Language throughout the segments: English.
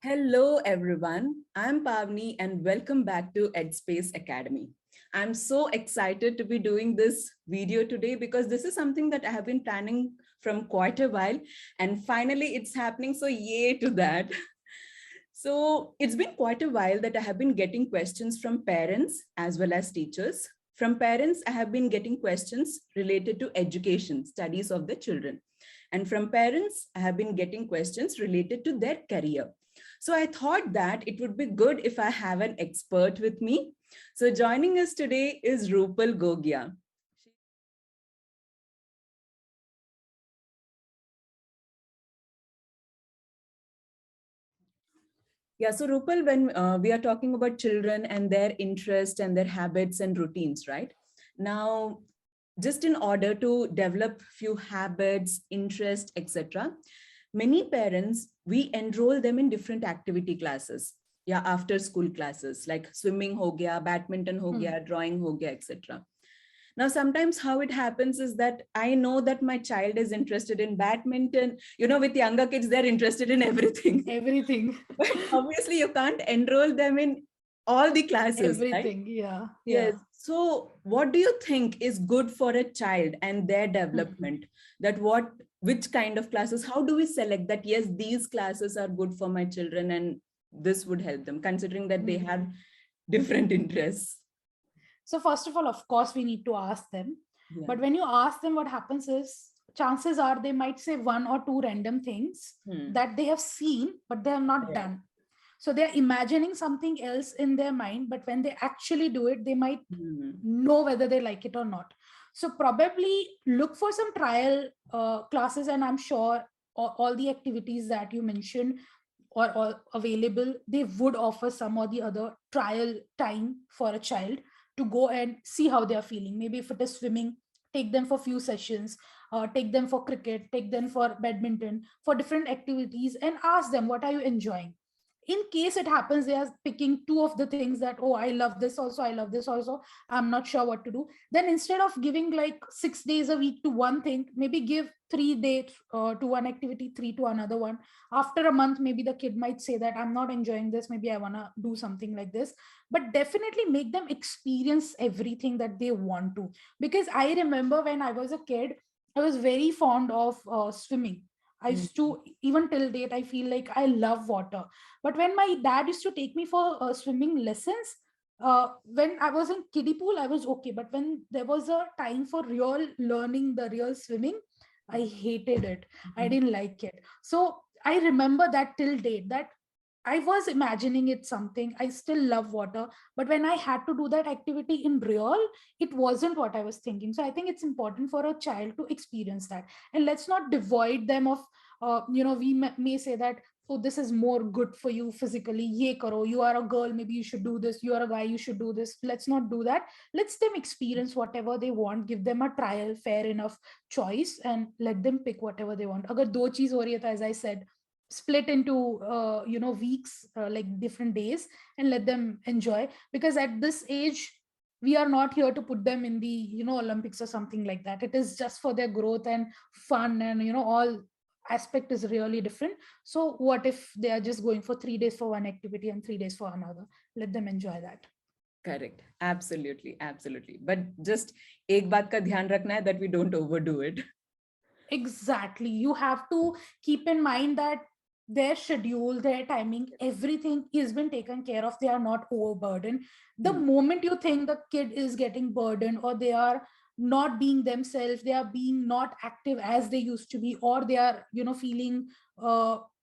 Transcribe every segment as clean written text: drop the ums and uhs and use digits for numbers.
Hello, everyone. I'm Pawani, and welcome back to EdSpace Academy. I'm so excited to be doing this video today because this is something that I have been planning from quite a while, and finally it's happening. So, yay to that. So, it's been quite a while that I have been getting questions from parents as well as teachers. From parents, I have been getting questions related to education, studies of the children. And from parents, I have been getting questions related to their career. So I thought that it would be good if I have an expert with me. So joining us today is Rupal Gogia. Yeah, so Rupal, when we are talking about children and their interest and their habits and routines, right? Now, just in order to develop few habits, interest, etc., many parents, we enroll them in different activity classes. Yeah, after school classes like swimming ho gaya, badminton ho gaya, drawing ho gaya, etc. Now, sometimes how it happens is that I know that my child is interested in badminton. With younger kids, they're interested in everything. Everything. But obviously, you can't enroll them in all the classes, right? Everything. Yeah. Yes. Yeah. So, what do you think is good for a child and their development? That which kind of classes? How do we select that? Yes, these classes are good for my children, and this would help them, considering that they have different interests. So first of all, of course, we need to ask them. Yeah. But when you ask them, what happens is chances are they might say one or two random things Hmm. that they have seen, but they have not Correct. done. So they're imagining something else in their mind, but when they actually do it, they might Hmm. know whether they like it or not. So probably look for some trial classes, and I'm sure all the activities that you mentioned or available, they would offer some or the other trial time for a child to go and see how they are feeling. Maybe if it is swimming, take them for few sessions, take them for cricket, take them for badminton, for different activities, and ask them, what are you enjoying? In case it happens they are picking two of the things, that, oh, I love this also, I love this also, I'm not sure what to do, then instead of giving like 6 days a week to one thing, maybe give 3 days to one activity, three to another one. After a month, maybe the kid might say that I'm not enjoying this, maybe I want to do something like this. But definitely make them experience everything that they want to. Because I remember when I was a kid, I was very fond of swimming. I Hmm. used to, even till date, I feel like I love water. But when my dad used to take me for swimming lessons, when I was in kiddie pool, I was okay. But when there was a time for real learning, the real swimming, I hated it. I didn't like it. So I remember that till date, that I was imagining it something. I still love water, but when I had to do that activity in real, it wasn't what I was thinking. So I think it's important for a child to experience that, and let's not devoid them of. We may say that, oh, this is more good for you physically. Ye karo. You are a girl, maybe you should do this. You are a guy, you should do this. Let's not do that. Let's them experience whatever they want. Give them a trial, fair enough choice, and let them pick whatever they want. Agar do cheez ho rahi hai, as I said, split into weeks, like different days, and let them enjoy. Because at this age, we are not here to put them in the Olympics or something like that. It is just for their growth and fun, and all aspect is really different. So what if they are just going for 3 days for one activity and 3 days for another? Let them enjoy that. Correct. Absolutely. Absolutely. But just एक बात का ध्यान रखना है that we don't overdo it. Exactly. You have to keep in mind that their schedule, their timing, everything is been taken care of. They are not overburdened. The Hmm. moment you think the kid is getting burdened, or they are not being themselves, they are being not active as they used to be, or they are feeling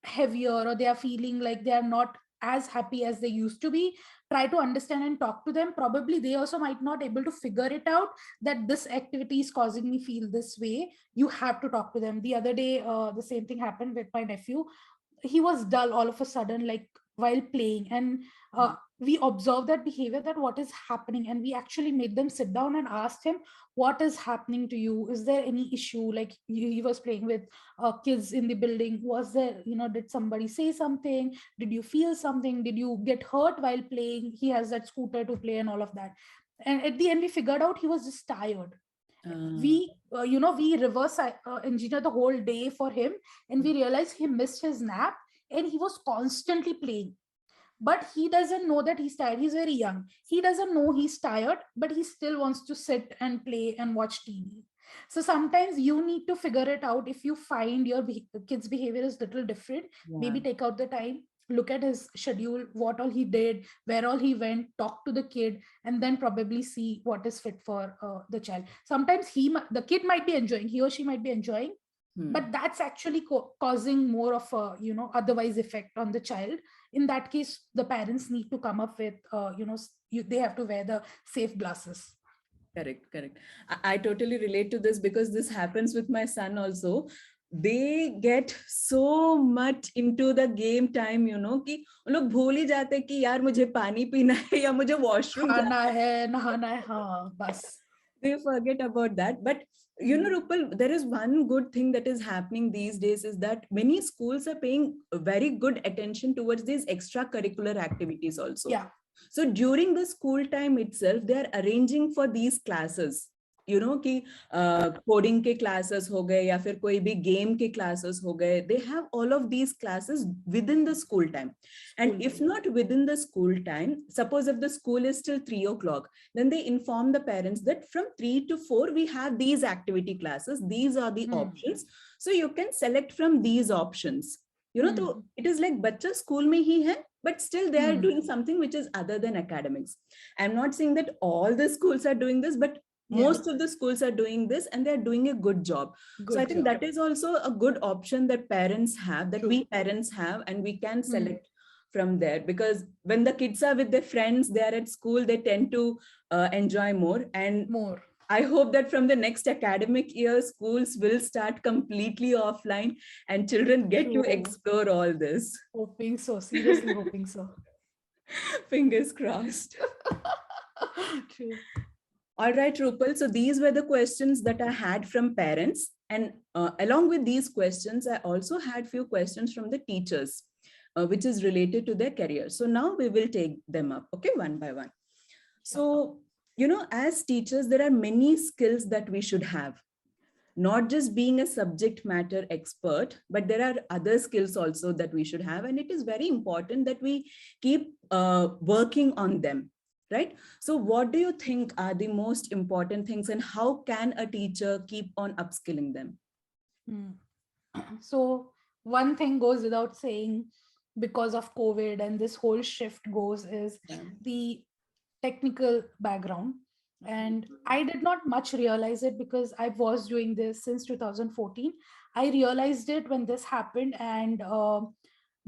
heavier, or they are feeling like they are not as happy as they used to be, try to understand and talk to them. Probably they also might not able to figure it out, that this activity is causing me feel this way. You have to talk to them. The other day, the same thing happened with my nephew. He was dull all of a sudden, like while playing, and we observed that behavior, that what is happening, and we actually made them sit down and asked him, what is happening to you? Is there any issue? Like he was playing with kids in the building. Was there, did somebody say something? Did you feel something? Did you get hurt while playing? He has that scooter to play and all of that. And at the end, we figured out he was just tired. Uh, We reverse engineer the whole day for him, and we realized he missed his nap. and he was constantly playing, but he doesn't know that he's tired. He's very young, he doesn't know he's tired, but he still wants to sit and play and watch TV. So sometimes you need to figure it out. If you find your kid's behavior is little different, Yeah. maybe take out the time, look at his schedule, what all he did, where all he went, talk to the kid, and then probably see what is fit for the child. Sometimes the kid might be enjoying, he or she might be enjoying, Hmm. but that's actually causing more of a otherwise effect on the child. In that case, the parents need to come up with they have to wear the safe glasses. Correct, correct. I totally relate to this because this happens with my son also. They get so much into the game time, कि वो लोग भूल ही जाते हैं कि यार मुझे पानी पीना है या मुझे वॉशरूम खाना जाना है. है, नहाना है, हाँ बस. They forget about that. But Rupal, there is one good thing that is happening these days is that many schools are paying very good attention towards these extracurricular activities also. Yeah. So during the school time itself, they are arranging for these classes. कि coding के classes हो गए या फिर कोई भी game के classes हो गए. They have all of these classes within the school time. And if not within the school time, suppose if the school is till 3 o'clock, then they inform the parents that from 3 to 4 we have these activity classes, these are the options, so you can select from these options. So it is like bacha school mein hi hai, but still they are doing something which is other than academics. I'm not saying that all the schools are doing this, but most of the schools are doing this and they're doing a good job. So I think that is also a good option that parents have, that we parents have, and we can select from there, because when the kids are with their friends, they are at school, they tend to enjoy more. And I hope that from the next academic year, schools will start completely offline and children get to explore all this. Hoping so, seriously hoping so. Fingers crossed. True. All right, Rupal. So these were the questions that I had from parents. And along with these questions, I also had few questions from the teachers, which is related to their career. So now we will take them up, okay, one by one. So, as teachers, there are many skills that we should have. Not just being a subject matter expert, but there are other skills also that we should have. And it is very important that we keep working on them, right? So what do you think are the most important things, and how can a teacher keep on upskilling them? So one thing goes without saying, because of COVID and this whole shift goes, is the technical background. And I did not much realize it because I was doing this since 2014. I realized it when this happened, and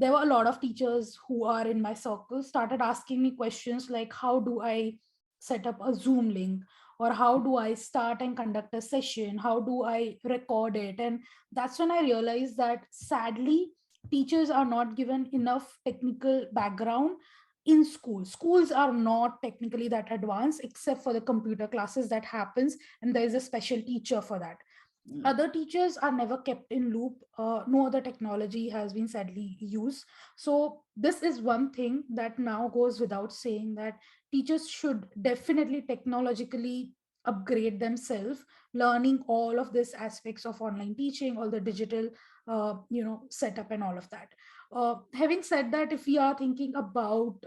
there were a lot of teachers who are in my circle started asking me questions like, how do I set up a Zoom link, or how do I start and conduct a session, how do I record it? And that's when I realized that sadly teachers are not given enough technical background in schools are not technically that advanced, except for the computer classes that happens, and there is a special teacher for that. Other teachers are never kept in loop. No other technology has been sadly used. So this is one thing that now goes without saying, that teachers should definitely technologically upgrade themselves, learning all of these aspects of online teaching, all the digital setup and all of that. Having said that, if we are thinking about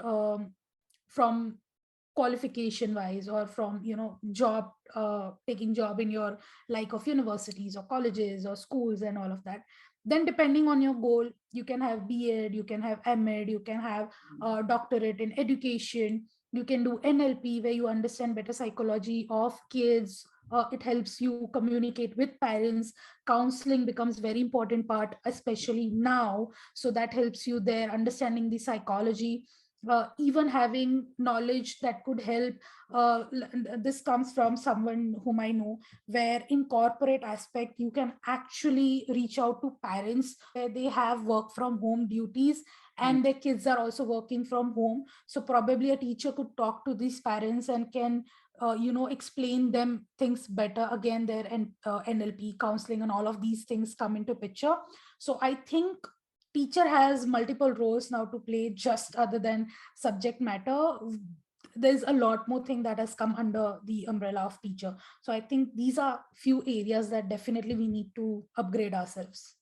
from qualification wise, or from job, taking job in your like of universities or colleges or schools and all of that, then depending on your goal, you can have B.Ed, you can have M.Ed, you can have doctorate in education, you can do NLP where you understand better psychology of kids. It helps you communicate with parents. Counseling becomes very important part, especially now, so that helps you there understanding the psychology. Even having knowledge that could help, this comes from someone whom I know, where in corporate aspect you can actually reach out to parents where they have work from home duties and their kids are also working from home. So probably a teacher could talk to these parents and can explain them things better. Again, their NLP counseling and all of these things come into picture. So I think teacher has multiple roles now to play, just other than subject matter. There's a lot more thing that has come under the umbrella of teacher. So I think these are few areas that definitely we need to upgrade ourselves.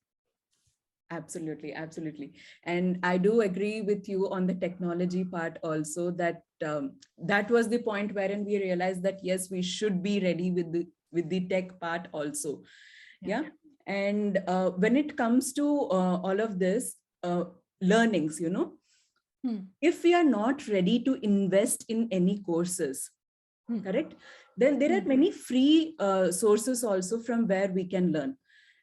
Absolutely, absolutely. And I do agree with you on the technology part also, that that was the point wherein we realized that yes, we should be ready with the tech part also. Yeah. Yeah. And when it comes to all of this learnings, Hmm. if we are not ready to invest in any courses, Hmm. correct, then there are Hmm. many free sources also from where we can learn.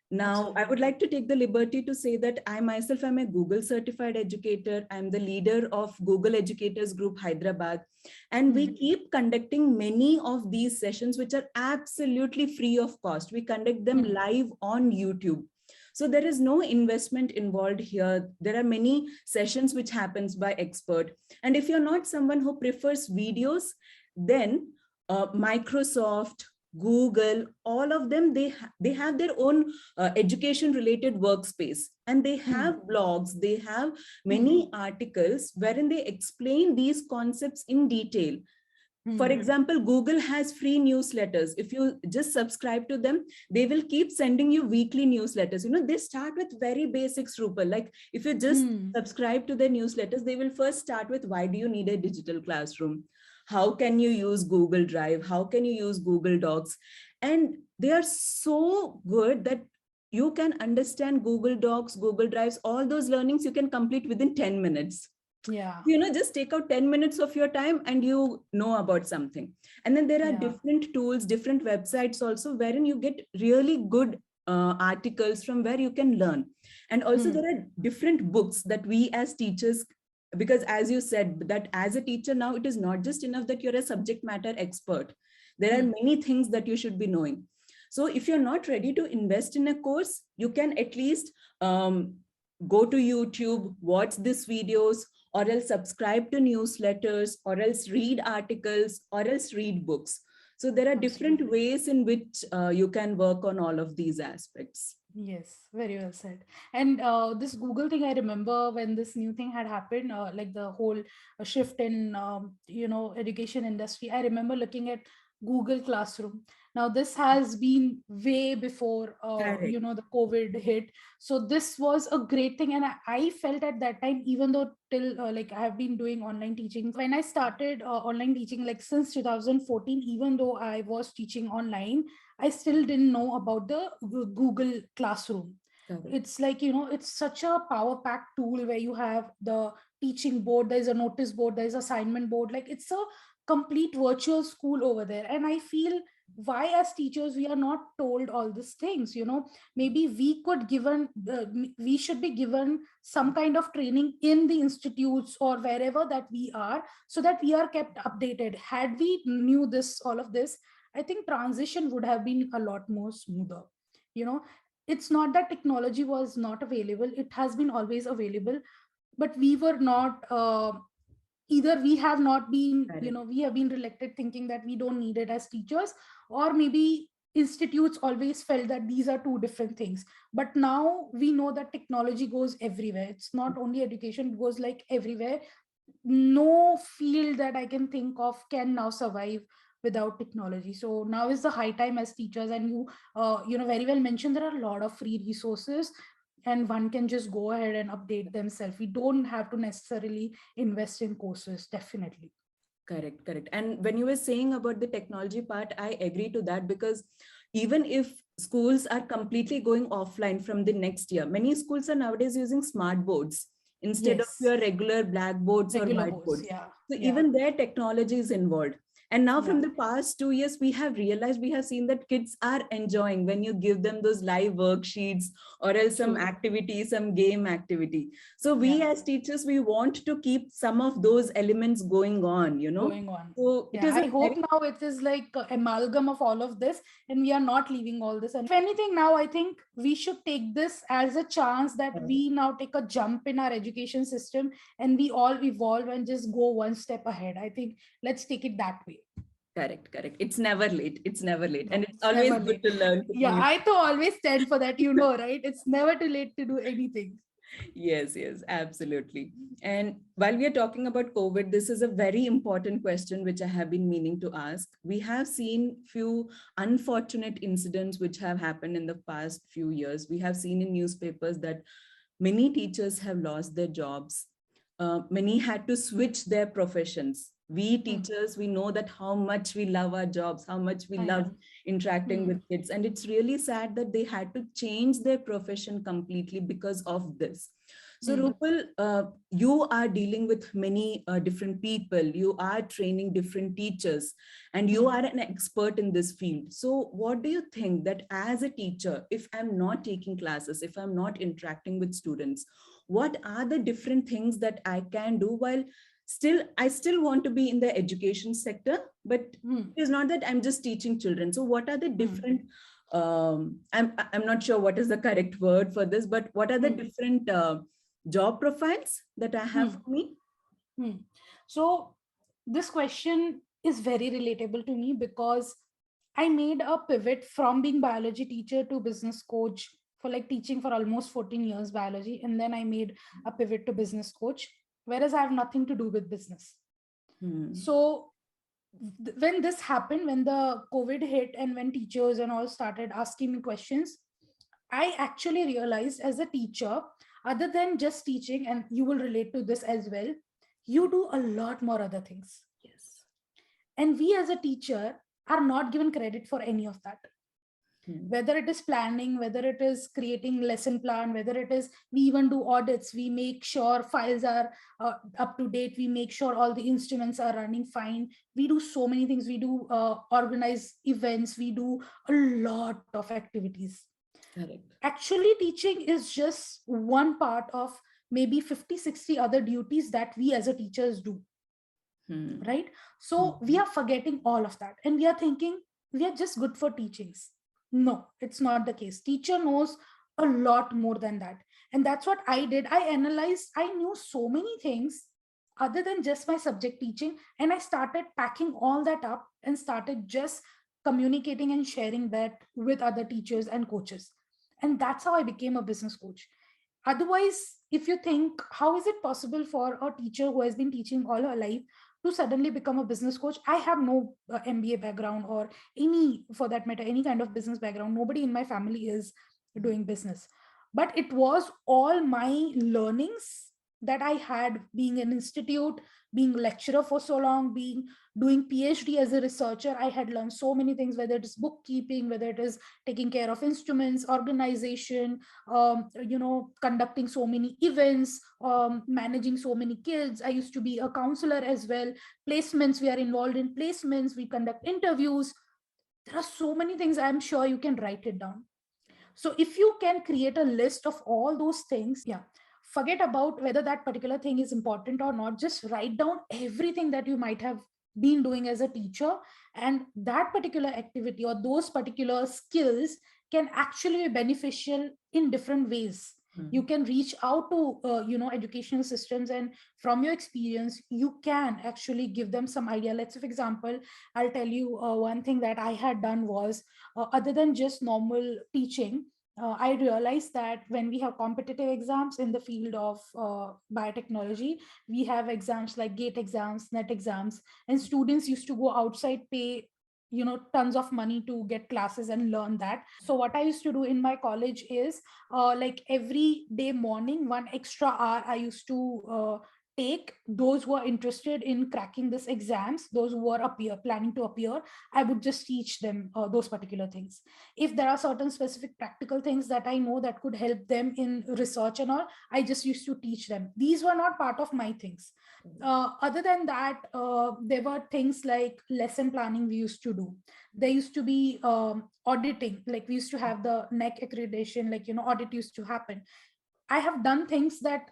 Now, I Absolutely. would like to take the liberty to say that I myself am a Google certified educator. I'm the leader of Google Educators Group Hyderabad. And we Hmm. keep conducting many of these sessions, which are absolutely free of cost. We conduct them Hmm. live on YouTube. So there is no investment involved here. There are many sessions which happens by expert. And if you're not someone who prefers videos, then Microsoft, Google, all of them, they have their own education related workspace, and they Hmm. have blogs, they have Hmm. many articles wherein they explain these concepts in detail. For Hmm. example, Google has free newsletters. If you just subscribe to them, they will keep sending you weekly newsletters. They start with very basics, Rupal. Like if you just Hmm. subscribe to their newsletters, they will first start with, why do you need a digital classroom? How can you use Google Drive? How can you use Google Docs? And they are so good that you can understand Google Docs, Google Drives, all those learnings you can complete within 10 minutes. Yeah. Just take out 10 minutes of your time and you know about something. And then there are Yeah. different tools, different websites also, wherein you get really good articles from where you can learn. And also Hmm. there are different books that we as teachers, because as you said, that as a teacher now, it is not just enough that you're a subject matter expert. There are Hmm. many things that you should be knowing. So if you're not ready to invest in a course, you can at least go to YouTube, watch these videos, or else subscribe to newsletters, or else read articles, or else read books. So there are different Absolutely. ways in which you can work on all of these aspects. Yes, very well said. And this Google thing, I remember when this new thing had happened, like the whole shift in, education industry. I remember looking at Google Classroom. Now, this has been way before, Correct. the COVID hit. So this was a great thing. And I felt at that time, even though till like I have been doing online teaching, when I started online teaching, like since 2014, even though I was teaching online, I still didn't know about the Google Classroom. Correct. It's like, it's such a power packed tool where you have the teaching board, there's a notice board, there's assignment board. Like it's a complete virtual school over there. And I feel, why as teachers we are not told all these things? Maybe we should be given some kind of training in the institutes or wherever that we are, so that we are kept updated. Had we knew this, all of this, I think transition would have been a lot more smoother. You know, it's not that technology was not available, it has been always available, but we were not, either we have not been, Correct. we have been reluctant thinking that we don't need it as teachers, or maybe institutes always felt that these are two different things. But now we know that technology goes everywhere. It's not only education, it goes like everywhere. No field that I can think of can now survive without technology. So now is the high time as teachers, and very well mentioned, there are a lot of free resources, and one can just go ahead and update themselves. We don't have to necessarily invest in courses, definitely. Correct, correct. And when you were saying about the technology part, I agree to that, because even if schools are completely going offline from the next year, many schools are nowadays using smart boards instead of Yes, your regular blackboards or regular boards. whiteboards. Yeah, So yeah, even their technology is involved. And now yeah. from the past 2 years, we have realized, we have seen that kids are enjoying when you give them those live worksheets, or else some True. activity, some game activity. So we Yeah, as teachers, we want to keep some of those elements going on. going on. So it Yeah, is a I hope very now it is like a amalgam of all of this, and we are not leaving all this. And if anything, now I think we should take this as a chance that we now take a jump in our education system, and we all evolve and just go one step ahead. I think let's take it that way. correct, correct. It's never late. It's never late. And No, it's it's always never good late. to learn Yeah, new. I to always stand for that, right? It's never too late to do anything. Yes, yes, absolutely. And while we are talking about COVID, this is a very important question which I have been meaning to ask. We have seen few unfortunate incidents which have happened in the past few years. We have seen in newspapers that Many teachers have lost their jobs. Many had to switch their professions. We Hmm. teachers, we know that how much we love our jobs, how much we I love know. interacting Hmm. with kids. And it's really sad that they had to change their profession completely because of this. So, Hmm. Rupal, you are dealing with many different people. You are training different teachers, and you Hmm. are an expert in this field. So, what do you think that as a teacher, if I'm not taking classes, if I'm not interacting with students, what are the different things that I can do while I still want to be in the education sector, but Hmm. it is not that I'm just teaching children. So, what are the Hmm. different I'm not sure what is the correct word for this, but what are the Hmm. different job profiles that I have Hmm. for me? Hmm. So this question is very relatable to me because I made a pivot from being biology teacher to business coach for like teaching for almost 14 years biology, and then I made a pivot to business coach, whereas I have nothing to do with business. Hmm. So when this happened, when the COVID hit and when teachers and all started asking me questions, I actually realized as a teacher, other than just teaching, and you will relate to this as well, you do a lot more other things. Yes. And we as a teacher are not given credit for any of that. Hmm. Whether it is planning, whether it is creating lesson plan, whether it is we even do audits, we make sure files are up to date, we make sure all the instruments are running fine. We do so many things. We do organize events, we do a lot of activities. Correct. Actually teaching is just one part of maybe 50, 60 other duties that we as a teachers do, Hmm. right? So we Hmm. are forgetting all of that and we are thinking we are just good for teachings. No, it's not the case. Teacher knows a lot more than that. And that's what I did. I analyzed, I knew so many things other than just my subject teaching, and I started packing all that up and started just communicating and sharing that with other teachers and coaches. And that's how I became a business coach. Otherwise, if you think, how is it possible for a teacher who has been teaching all her life to suddenly become a business coach? I have no MBA background or any, for that matter, any kind of business background. Nobody in my family is doing business. But it was all my learnings that I had being an institute, being lecturer for so long, being doing PhD as a researcher. I had learned so many things, whether it is bookkeeping, whether it is taking care of instruments, organization, conducting so many events, managing so many kids. I used to be a counselor as well. Placements, we are involved in placements, we conduct interviews. There are so many things. I'm sure you can write it down. So if you can create a list of all those things, yeah, forget about whether that particular thing is important or not. Just write down everything that you might have been doing as a teacher, and that particular activity or those particular skills can actually be beneficial in different ways. You Hmm. can reach out to educational systems, and from your experience you can actually give them some idea. Let's say for example, I'll tell you one thing that I had done was, other than just normal teaching, I realized that when we have competitive exams in the field of biotechnology, we have exams like gate exams, net exams, and students used to go outside, pay tons of money to get classes and learn that. So what I used to do in my college is, like every day morning, 1 extra hour I used to take those who are interested in cracking this exams, those who are planning to appear. I would just teach them those particular things. If there are certain specific practical things that I know that could help them in research and all, I just used to teach them. These were not part of my things. Other than that, there were things like lesson planning we used to do. There used to be auditing, like we used to have the NEC accreditation, like audit used to happen. I have done things that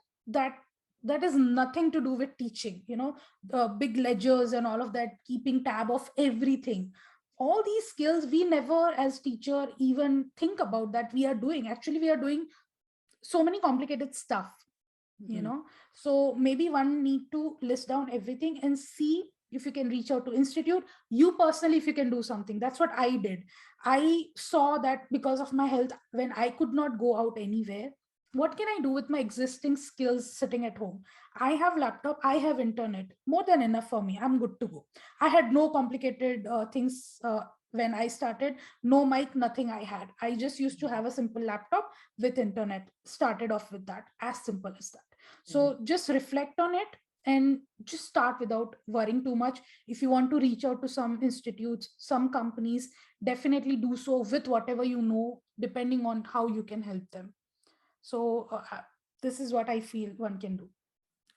that is nothing to do with teaching, the big ledgers and all of that, keeping tab of everything. All these skills we never as teacher even think about that we are doing. Actually we are doing so many complicated stuff, you Hmm. know so maybe one need to list down everything and see if you can reach out to institute. You personally, if you can do something, that's what I did. I saw that because of my health, when I could not go out anywhere, what can I do with my existing skills sitting at home? I have laptop, I have internet, more than enough for me. I'm good to go. I had no complicated things when I started, no mic, nothing I had. I just used to have a simple laptop with internet, started off with that, as simple as that. So just reflect on it and just start without worrying too much. If you want to reach out to some institutes, some companies, definitely do so with whatever you know, depending on how you can help them. So this is what I feel one can do.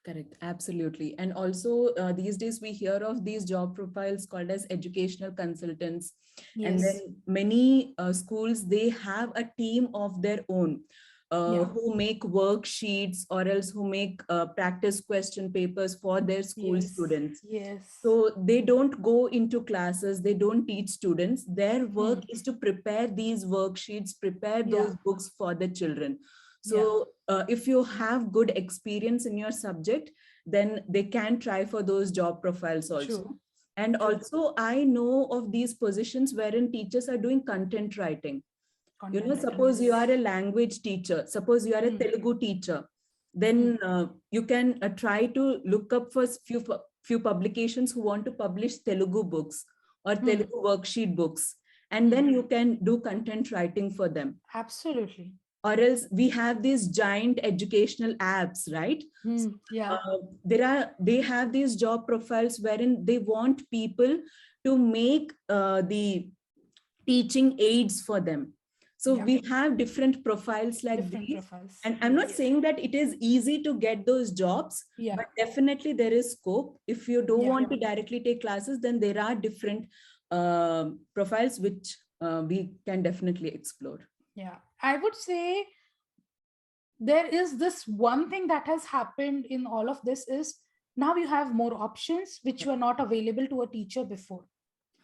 Correct, absolutely. And also these days we hear of these job profiles called as educational consultants. And Yes. then many schools, they have a team of their own Yeah. who make worksheets or else who make practice question papers for their school Yes. students. Yes. So they don't go into classes, they don't teach students. Their work Hmm. is to prepare these worksheets, prepare Yeah. those books for the children. Yeah. So if you have good experience in your subject, then they can try for those job profiles also. True. And True. also, I know of these positions wherein teachers are doing content writing. You know, Content writing. suppose you are Yes. a language teacher, suppose you are a Hmm. Telugu teacher, Hmm. then you can try to look up for few publications who want to publish Telugu books or Hmm. Telugu worksheet books, and Hmm. then you can do content writing for them. Absolutely. Or else we have these giant educational apps, right? Hmm. Yeah. They have these job profiles wherein they want people to make the teaching aids for them. So Yeah. we have different profiles like Different these. profiles. And I'm not Yes. saying that it is easy to get those jobs, Yeah. but definitely there is scope. If you don't Yeah. want to directly take classes, then there are different profiles which we can definitely explore. Yeah. I would say there is this one thing that has happened in all of this is now you have more options which were not available to a teacher before.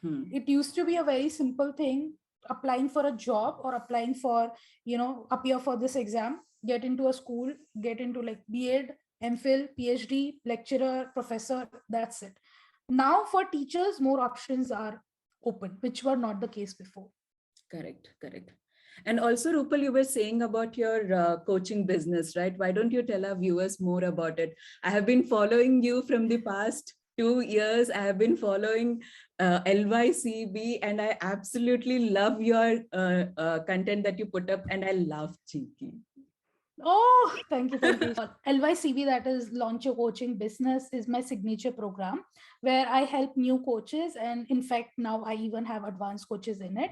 Hmm. It used to be a very simple thing, applying for a job or applying for, appear for this exam, get into a school, get into like B.Ed, MPhil, PhD, lecturer, professor, that's it. Now for teachers more options are open, which were not the case before. Correct, correct. And also, Rupal, you were saying about your coaching business, right? Why don't you tell our viewers more about it? I have been following you from the past 2 years. I have been following LYCB, and I absolutely love your content that you put up, and I love Chinky. Oh, thank you, thank you. LYCB, that is Launch Your Coaching Business, is my signature program where I help new coaches. And in fact, now I even have advanced coaches in it,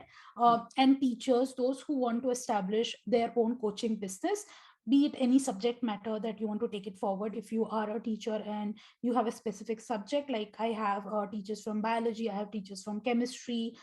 and teachers, those who want to establish their own coaching business, be it any subject matter that you want to take it forward. If you are a teacher and you have a specific subject, like I have teachers from biology, I have teachers from chemistry,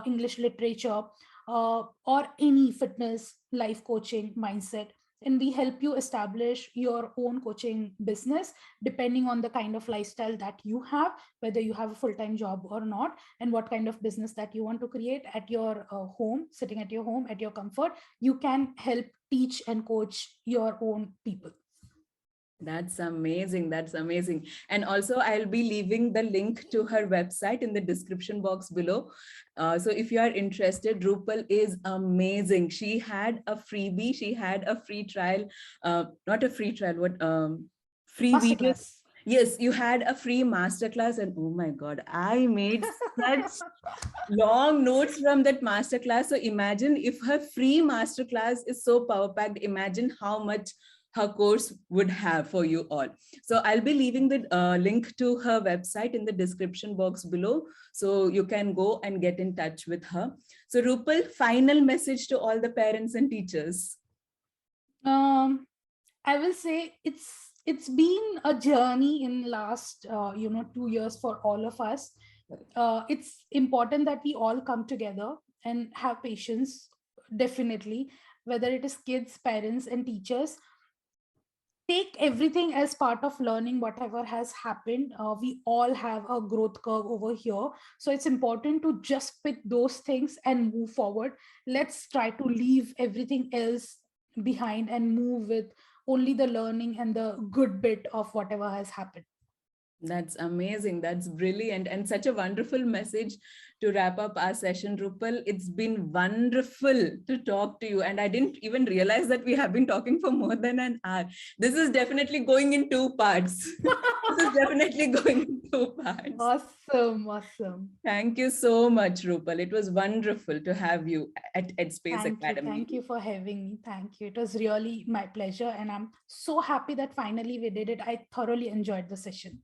English literature, or any fitness, life coaching, mindset, and we help you establish your own coaching business depending on the kind of lifestyle that you have, whether you have a full-time job or not, and what kind of business that you want to create at your home, sitting at your home, at your comfort. You can help teach and coach your own people. That's amazing. That's amazing. And also, I'll be leaving the link to her website in the description box below. So if you are interested, Drupal is amazing. She had a freebie. She had a free trial, not a free trial, what free video. Masterclass. Yes, you had a free masterclass, and oh my God, I made such long notes from that masterclass. So imagine if her free masterclass is so power packed, imagine how much her course would have for you all. So I'll be leaving the link to her website in the description box below, so you can go and get in touch with her. So Rupal, final message to all the parents and teachers. I will say it's been a journey in last 2 years for all of us. It's important that we all come together and have patience, definitely, whether it is kids, parents, and teachers. Take everything as part of learning whatever has happened. We all have a growth curve over here, so it's important to just pick those things and move forward. Let's try to leave everything else behind and move with only the learning and the good bit of whatever has happened. That's amazing. That's brilliant. And such a wonderful message to wrap up our session, Rupal. It's been wonderful to talk to you. And I didn't even realize that we have been talking for more than an hour. This is definitely going in two parts. This is definitely going two parts. Awesome, awesome. Thank you so much, Rupal. It was wonderful to have you at Headspace Thank you. Academy. Thank you for having me. Thank you. It was really my pleasure. And I'm so happy that finally we did it. I thoroughly enjoyed the session.